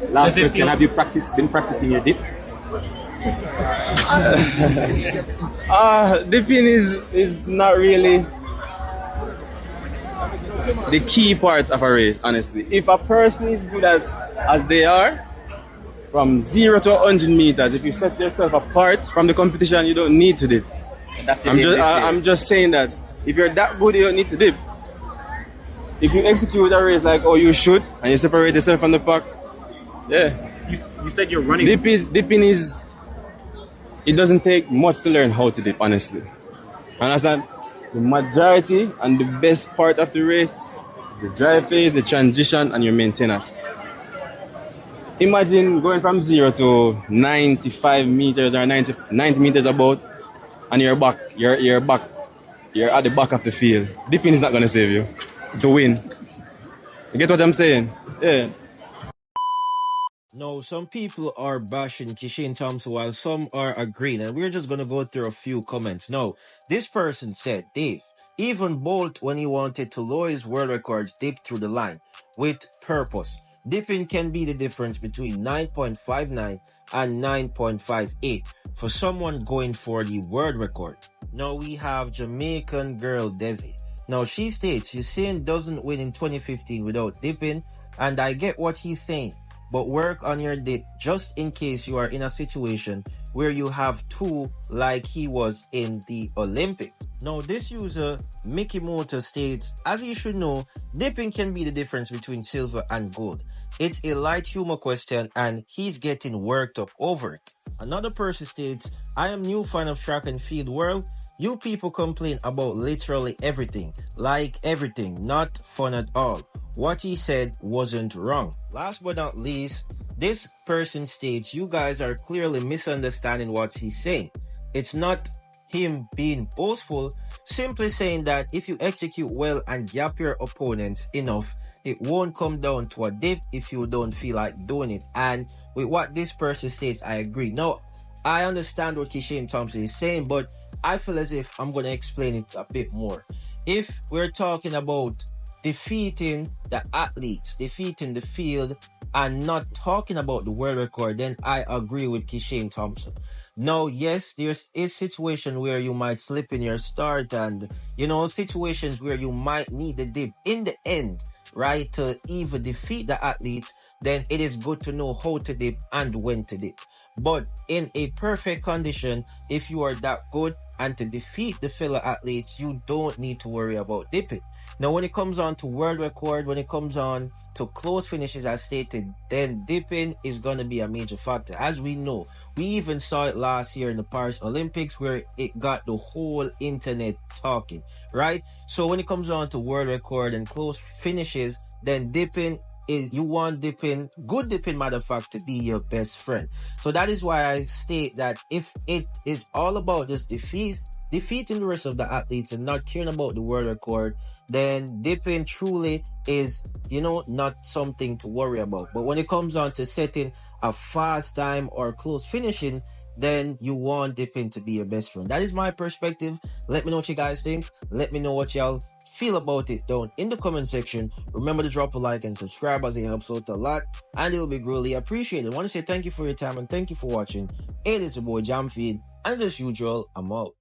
Last Does it question: feel- have you been practicing your dip? Dipping is not really the key part of a race, honestly. If a person is good as they are, from 0 to 100 meters, if you set yourself apart from the competition, you don't need to dip. And that's your aim this year. I'm just saying that if you're that good, you don't need to dip. If you execute a race like you should, and you separate yourself from the pack, yeah. You said you're running. Dipping is. It doesn't take much to learn how to dip, honestly. Understand? The majority and the best part of the race is the drive phase, the transition, and your maintenance. Imagine going from 0 to 95 meters or 90 meters about, and you're at the back of the field. Dipping is not going to save you to win. You get what I'm saying? Yeah. No, some people are bashing Kishane Thompson while some are agreeing, and we're just gonna go through a few comments. No, this person said, Dave, even Bolt, when he wanted to lower his world records, dipped through the line with purpose. Dipping can be the difference between 9.59 and 9.58 for someone going for the world record. Now we have Jamaican girl Desi. Now she states, Usain doesn't win in 2015 without dipping, and I get what he's saying. But work on your dip just in case you are in a situation where you have two like he was in the Olympics. Now this user, Mickey Motor, states, as you should know, dipping can be the difference between silver and gold. It's a light humor question and he's getting worked up over it. Another person states, I am new fan of track and field world. You people complain about literally everything, like everything, not fun at all. What he said wasn't wrong. Last but not least, this person states you guys are clearly misunderstanding what he's saying. It's not him being boastful, simply saying that if you execute well and gap your opponent enough, it won't come down to a dip if you don't feel like doing it. And with what this person states, I agree. Now, I understand what Kishane Thompson is saying, but I feel as if I'm going to explain it a bit more. If we're talking about defeating the athletes, defeating the field, and not talking about the world record, then I agree with Kishane Thompson. Now, yes, there's a situation where you might slip in your start and, situations where you might need the dip in the end, right, to even defeat the athletes, then it is good to know how to dip and when to dip. But in a perfect condition, if you are that good and to defeat the fellow athletes, you don't need to worry about dipping. Now, when it comes on to world record, when it comes on to close finishes as stated, then dipping is going to be a major factor. As we know, we even saw it last year in the Paris Olympics where it got the whole internet talking, right? So when it comes on to world record and close finishes, then dipping is, you want dipping, good dipping matter of fact, to be your best friend. So that is why I state that if it is all about just defeating the rest of the athletes and not caring about the world record, then dipping truly is, not something to worry about. But when it comes on to setting a fast time or close finishing, then you want dipping to be your best friend. That is my perspective. Let me know what you guys think. Let me know what y'all feel about it down in the comment section. Remember to drop a like and subscribe as it helps out a lot and it will be greatly appreciated. I want to say thank you for your time and thank you for watching. It is your boy Jamfeed, and as usual, I'm out.